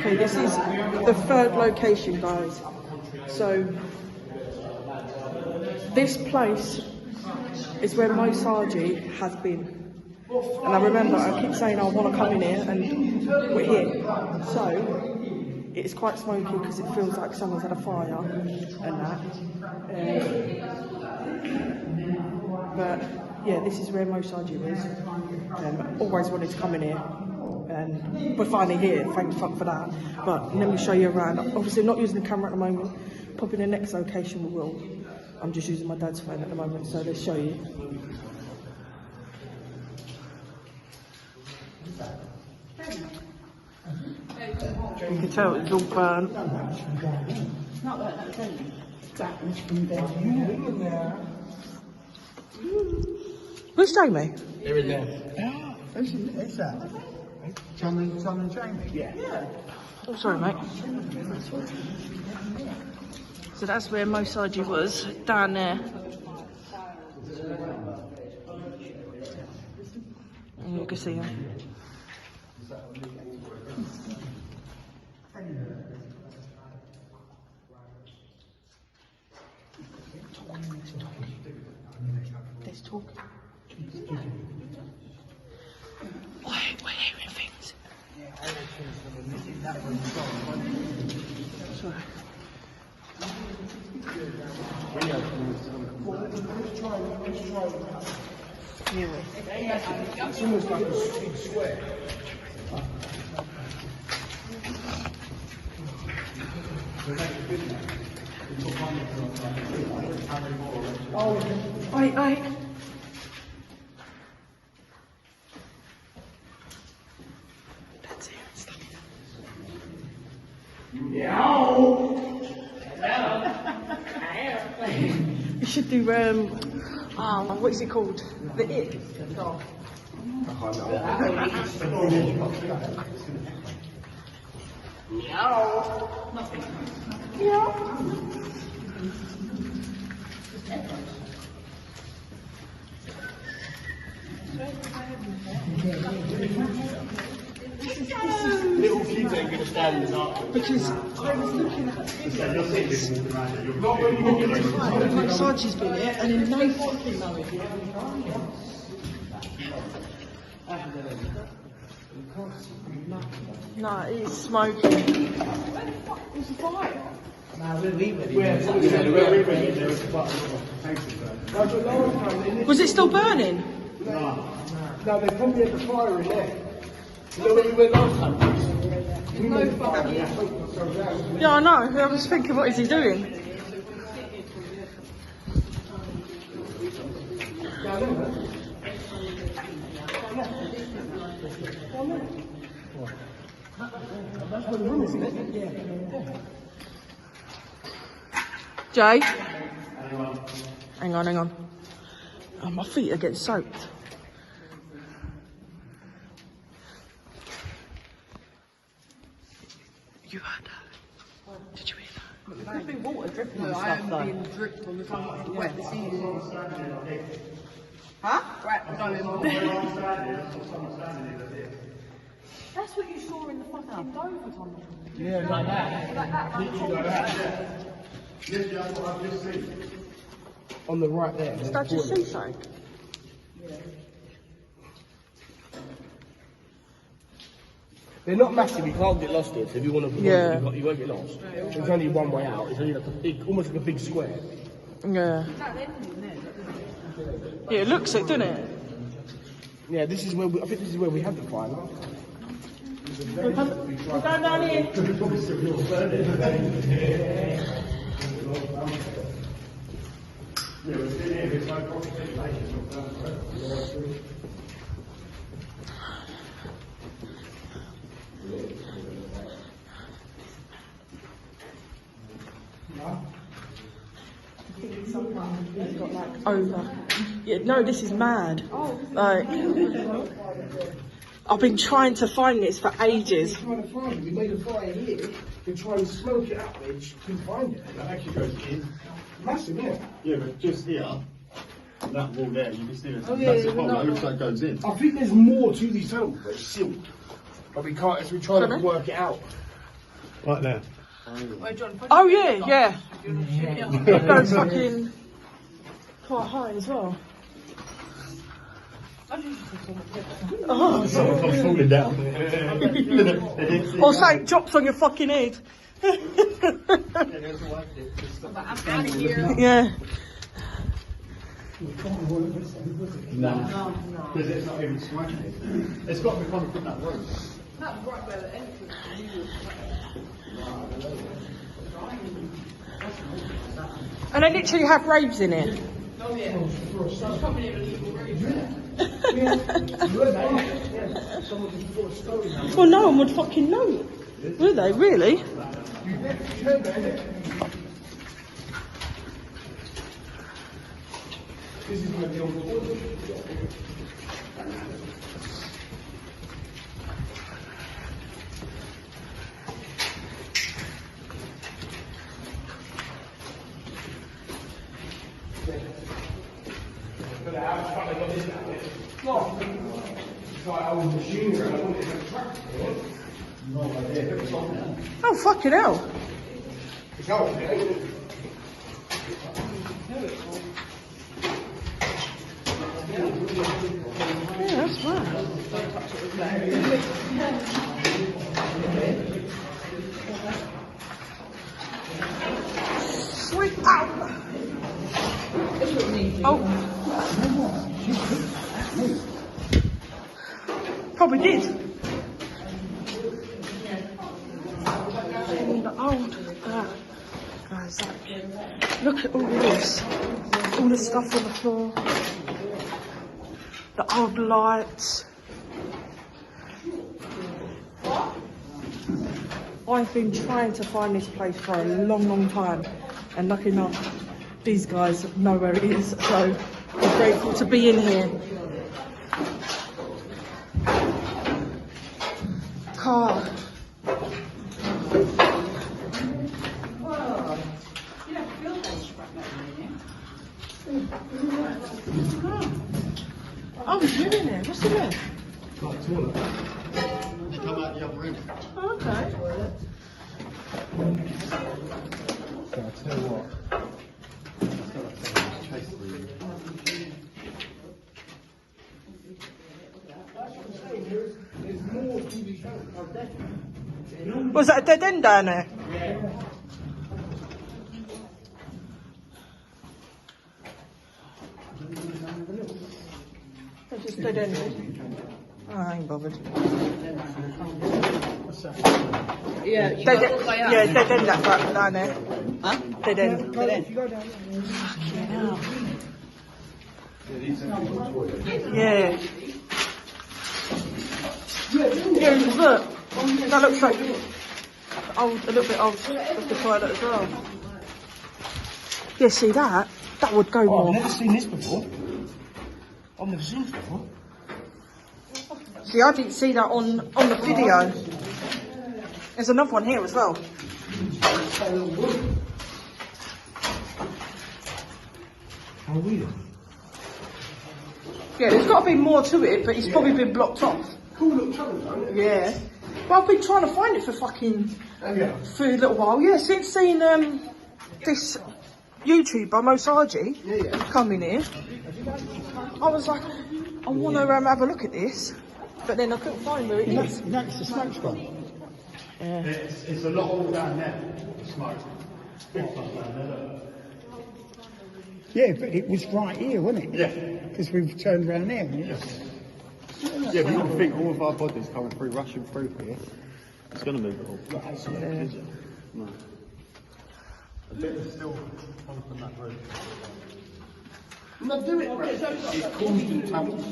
Okay, this is the third location, guys. So this place is where Mosaji has been. And I remember I keep saying I want to come in here, and we're here. So it's quite smoky because it feels like someone's had a fire and that. But yeah, this is where Mosaji was. Always wanted to come in here. And we're finally here, thank fuck for that. But let me show you around. Obviously not using the camera at the moment. Probably the next location we will. I'm just using my dad's phone at the moment, so let's show you. You can tell it's all burnt. Where's Jamie? They're in there. Who's that? Tom and Jamie? Yeah. Oh, sorry, mate. So that's where Mosaji was, down there. And you can see him. Let's talk. We're hearing things. Sorry. It's almost like a big square. Oh, wait. That's it. You should do what is it called? The it. Oh. Nothing. Little kids ain't going to stand in that. Because I was looking at this. Mosaji's been here, and in no fucking no, it's smoking. It's a fire. Was it still burning? No, they probably had the fire in there. You know where you went last time? No fire. Yeah, I know. I was thinking, what is he doing? That's where the room is, isn't it? Yeah. Jay? Hang on. Oh, my feet are getting soaked. You heard that? Did you hear that? There could be water dripping on stuff, though. I am being dripped on the front. Wet the seas. Huh? Right, going. That's what you saw in the fucking Dover tunnel. Yeah, like that. Literally like that. Yes, that's what I've just seen. On the right there. Did I just see something? Yeah. They're not massive, you can't get lost here, so if you want to you won't get lost. There's only one way out, it's only like a big, almost like a big square. Yeah. Yeah, it looks it, doesn't it? Yeah, this is where I think this is where we had the fire. We're going down here. He's got like over. Yeah, no, this is mad. Like, I've been trying to find this for ages. We made a fire here. We're trying to smoke it out there. Just couldn't find it. That actually goes in. Massive, yeah. Yeah, but just here, that wall there, you can see there's a yeah, massive hole that looks like it goes in. I think there's more to these tunnels, but it's sealed. But we can't, as we're trying to work it out. Right there. Oh yeah. It goes fucking quite high as well. Oh, I'm falling down. or say it drops on your fucking head. Yeah. No. Because it's not even smashing. It's got to be coming from that room. And they literally have raves in it. Well, no one would fucking know. Would they, really? Oh, fucking hell. Yeah, that's right. Sweet out. Oh. Probably did. Guys, look at all this. All the stuff on the floor. The old lights. I've been trying to find this place for a long, long time. And lucky enough, these guys know where it is. So I'm grateful to be in here. Car. Oh, he's living there. What's he there? Like toilet. You come out the other room. Oh, okay. So I'll tell you what. Was that a dead end down there? That's just dead end. Oh, I ain't bothered. Yeah, Yeah, dead end that back down there. Huh? Dead end. Dead end. Yeah. Yeah, look. That looks like old, a little bit old of the toilet as well. Yeah, see that? That would go Oh, more. I've never seen this before. I've never seen this before. See, I didn't see that on the video. There's another one here as well. How weird. Yeah, there's got to be more to it, but it's probably been blocked off. Cool little tunnel, don't it? Yeah. Well, I've been trying to find it for for a little while. Yeah, since seeing this YouTuber Mosaji come in here, I was like, I want to have a look at this, but then I couldn't find where it is. That's the smoke spot. Yeah. It's a lot all down there. Smoke. Big stuff down there, look. Yeah, but it was right here, wasn't it? Yeah. Because we've turned around there. Yes. Yeah, but you can think all of our bodies coming through, rushing through here. It's going to move it all. No. A bit is still coming from that room. No, do it, Brett. It's constant tunnels.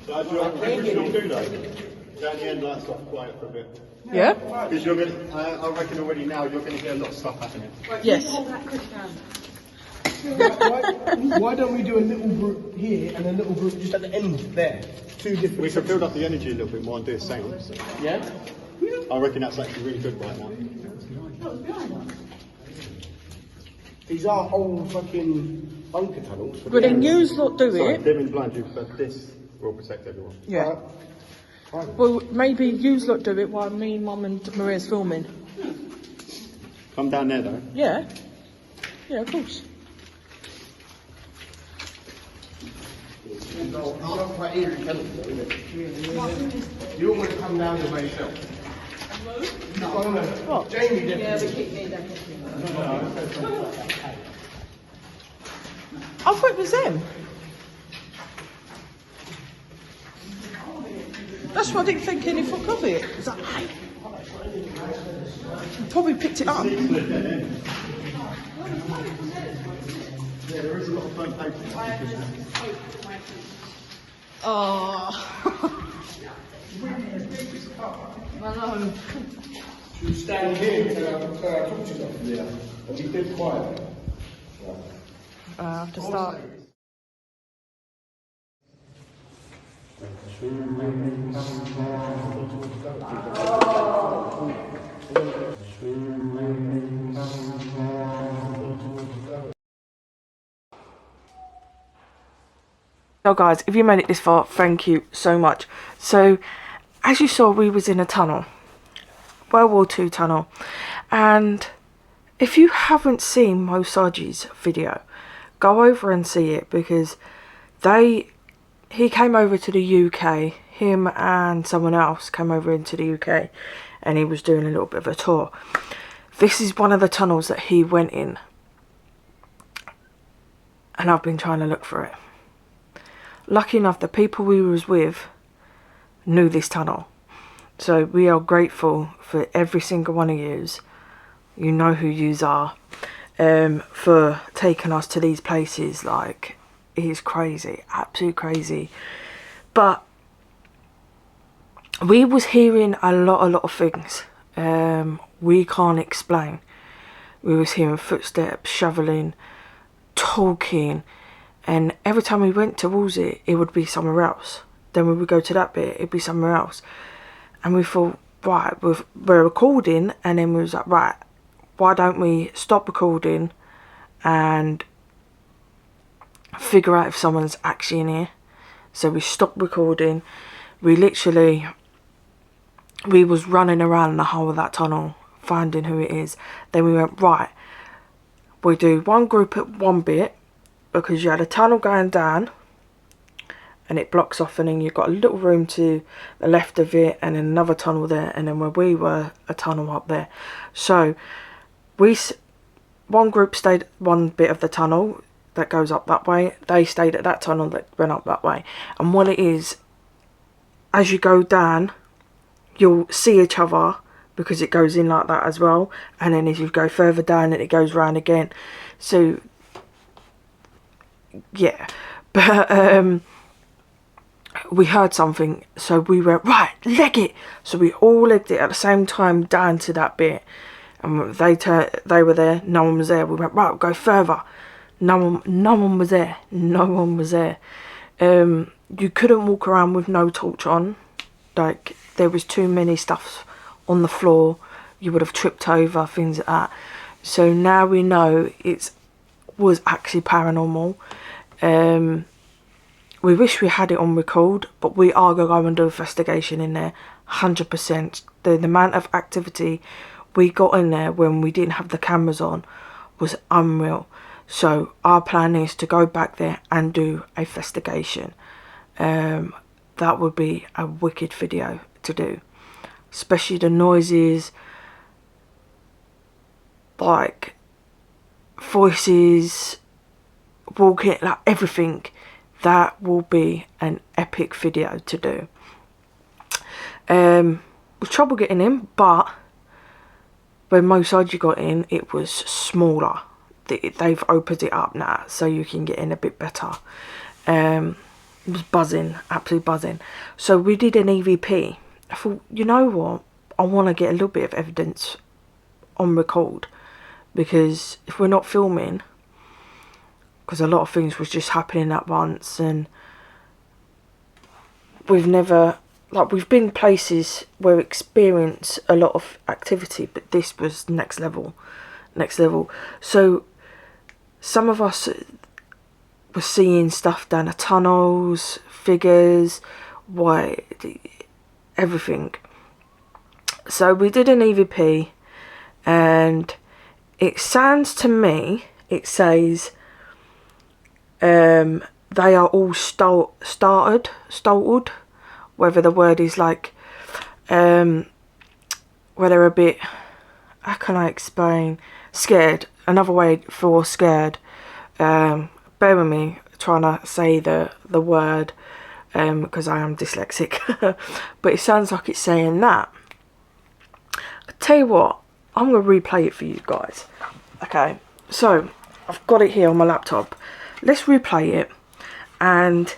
So do you reckon you'll do that? Down the end, like, stop quiet for a bit. Yeah? Because you're going to, I reckon already now, you're going to get a lot of stuff happening. Yes. Why don't we do a little group here and a little group just at the end there? Two different. We can build up the energy a little bit more and do a sound. Yeah? I reckon that's actually really good right now. These are old fucking bunker tunnels. But then you lot do Sorry, it. dim and blind you, but this will protect everyone. Yeah. Well, maybe you lot do it while me, Mum and Maria's filming. Come down there though. Yeah. Yeah, of course. You don't quite hear each other, isn't it? You don't want to come down there by yourself. No. What? Jamie did. Yeah, we keep me there. I thought it was them. That's why I didn't think anything of it. It's like, hey. Probably picked it up. Yeah, there is a lot of front paper. Oh. I know. You stand here until I talk to them. Yeah. And be dead quiet. I have to start. So guys, if you made it this far, thank you so much. So as you saw, we was in a tunnel, World War II tunnel, and if you haven't seen Mo Saji's video, go over and see it, because he came over to the UK, him and someone else came over into the UK, and he was doing a little bit of a tour. This is one of the tunnels that he went in, and I've been trying to look for it. Lucky enough, the people we was with knew this tunnel, so we are grateful for every single one of yous. You know who yous are, for taking us to these places. Like, it is crazy, absolute crazy. But we was hearing a lot of things we can't explain. We was hearing footsteps, shoveling, talking, and every time we went towards it, it would be somewhere else. Then we would go to that bit, it'd be somewhere else. And we thought, right, we're recording, and then we was like, right, why don't we stop recording and figure out if someone's actually in here? So we stopped recording. We was running around the whole of that tunnel, finding who it is. Then we went, right, we do one group at one bit, because you had a tunnel going down and it blocks off, and then you've got a little room to the left of it, and then another tunnel there, and then where we were, a tunnel up there. So one group stayed one bit of the tunnel that goes up that way. They stayed at that tunnel that went up that way. And what it is, as you go down, you'll see each other, because it goes in like that as well. And then as you go further down, it goes round again. So yeah, but we heard something, so we went, right, leg it. So we all legged it at the same time down to that bit, and they were there, no one was there. We went, right, we'll go further. No one was there. You couldn't walk around with no torch on. Like, there was too many stuff on the floor. You would have tripped over, things like that. So now we know it was actually paranormal. We wish we had it on record, but we are going to go and do an investigation in there, 100%. The amount of activity we got in there when we didn't have the cameras on was unreal. So our plan is to go back there and do a investigation. That would be a wicked video to do, especially the noises, like voices, walking, like everything. That will be an epic video to do. With trouble getting in, but when Mo Saji got in, it was smaller. They've opened it up now, so you can get in a bit better. It was buzzing, absolutely buzzing. So we did an EVP. I thought, you know what, I want to get a little bit of evidence on record, because if we're not filming, because a lot of things was just happening at once, and we've been places where we experience a lot of activity, but this was next level. So some of us were seeing stuff down the tunnels, figures, everything. So we did an EVP, and it sounds to me, it says they are all startled, whether the word is like where they're a bit, how can I explain, scared, another way for scared. Bear with me trying to say the word because I am dyslexic. But it sounds like it's saying that. I tell you what, I'm going to replay it for you guys. Okay, so I've got it here on my laptop. Let's replay it, and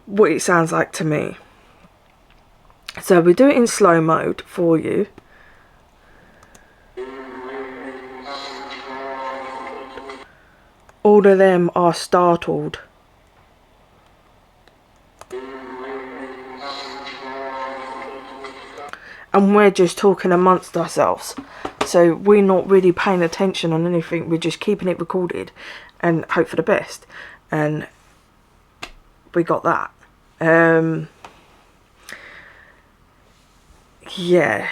what it sounds like to me. So we do it in slow mode for you. All of them are startled. And we're just talking amongst ourselves. So we're not really paying attention on anything. We're just keeping it recorded and hope for the best. And we got that. Yeah.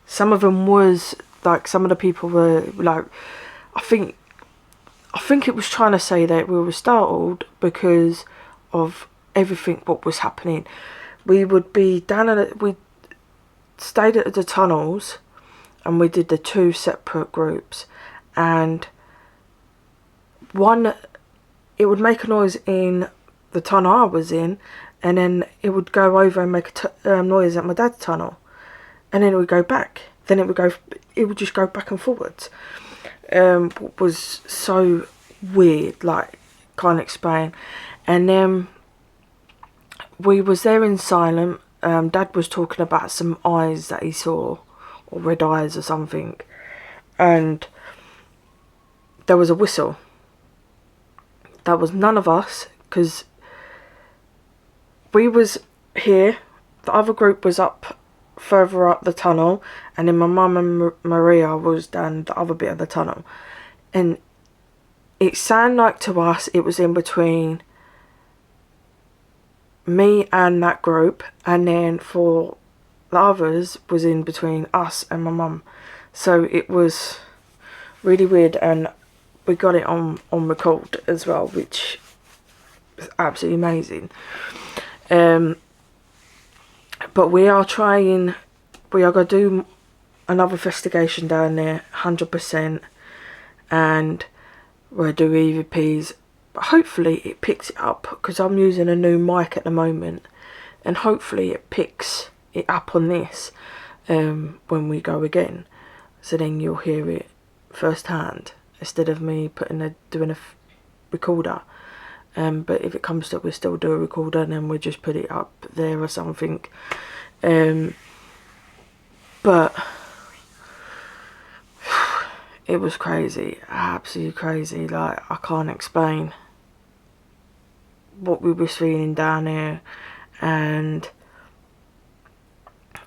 Some of them was like, some of the people were like, I think it was trying to say that we were startled because of everything what was happening. We would be down at we stayed at the tunnels, and we did the 2 separate groups, and one, it would make a noise in the tunnel I was in, and then it would go over and make a noise at my dad's tunnel, and then it would go back, then it would just go back and forwards. Was so weird, like, can't explain. And then we was there in silent. Dad was talking about some eyes that he saw, or red eyes or something, and there was a whistle. That was none of us, because we was here, the other group was up further up the tunnel, and then my mum and Maria was down the other bit of the tunnel, and it sounded like to us it was in between me and that group, and then for the others was in between us and my mum. So it was really weird, and we got it on record as well, which was absolutely amazing. But we are going to do another investigation down there, 100%, and we'll do EVPs. But hopefully it picks it up, because I'm using a new mic at the moment, and hopefully it picks it up on this when we go again, so then you'll hear it firsthand instead of me doing a recorder. But if it comes to it, we'll still do a recorder, and then we'll just put it up there or something. But it was crazy, absolutely crazy. Like, I can't explain what we was feeling down there and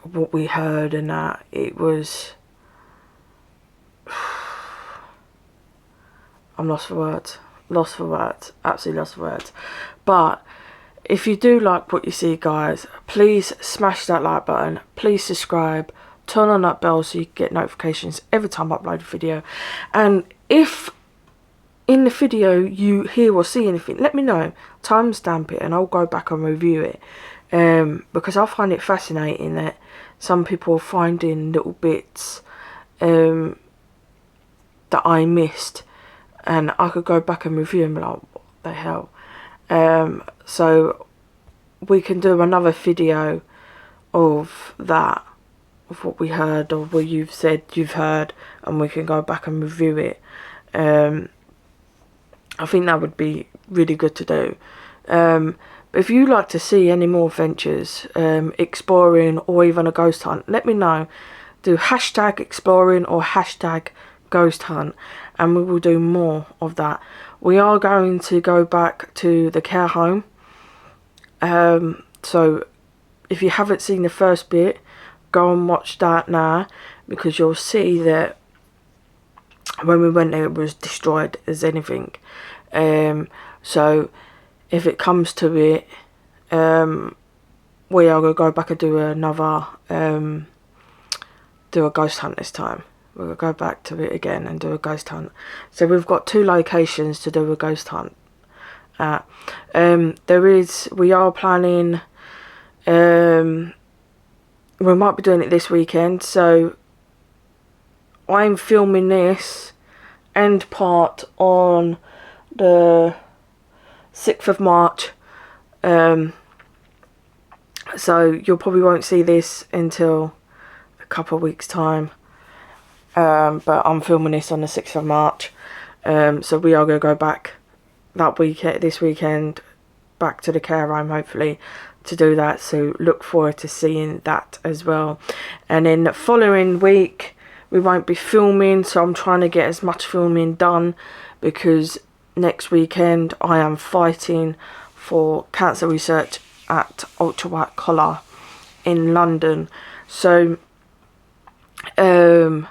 what we heard, and that it was, I'm lost for words, absolutely lost for words. But if you do like what you see, guys, please smash that like button, please subscribe, turn on that bell so you get notifications every time I upload a video. And if in the video you hear or see anything, let me know, timestamp it, and I'll go back and review it, because I find it fascinating that some people are finding little bits that I missed, and I could go back and review them, like, what the hell. So we can do another video of that, of what we heard, or what you've said you've heard, and we can go back and review it. I think that would be really good to do. But if you'd like to see any more adventures, exploring, or even a ghost hunt, let me know. Do hashtag exploring or hashtag ghost hunt, and we will do more of that. We are going to go back to the care home. So if you haven't seen the first bit, go and watch that now, because you'll see that when we went there it was destroyed as anything. So if it comes to it, we are going to go back and do another, do a ghost hunt this time. We're going to go back to it again and do a ghost hunt. So we've got 2 locations to do a ghost hunt at. We are planning, we might be doing it this weekend, so I'm filming this end part on the 6th of March, so you probably won't see this until a couple of weeks time, but I'm filming this on the 6th of March, so we are going to go back this weekend back to the care home, hopefully, to do that, so look forward to seeing that as well. And then the following week we won't be filming, so I'm trying to get as much filming done, because next weekend I am fighting for cancer research at Ultra White Collar in London, so I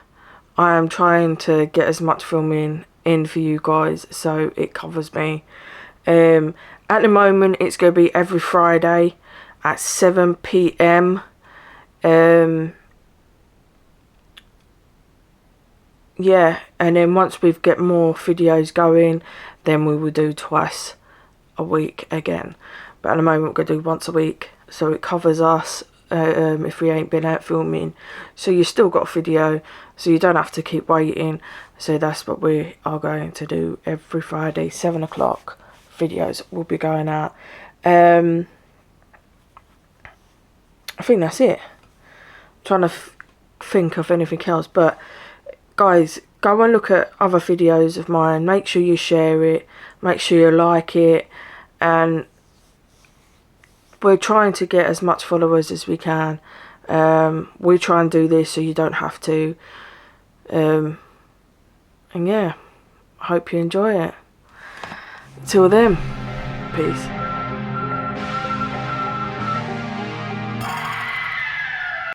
am trying to get as much filming in for you guys so it covers me. At the moment it's going to be every Friday at 7 PM. Yeah, and then once we get more videos going, then we will do twice a week again. But at the moment we're going to do once a week, so it covers us if we ain't been out filming. So you still got a video, so you don't have to keep waiting. So that's what we are going to do every Friday, 7 o'clock. Videos will be going out. I think that's it. I'm trying to think of anything else, but guys, go and look at other videos of mine. Make sure you share it, make sure you like it, and we're trying to get as much followers as we can. We try and do this so you don't have to, and yeah, I hope you enjoy it. Till then, peace.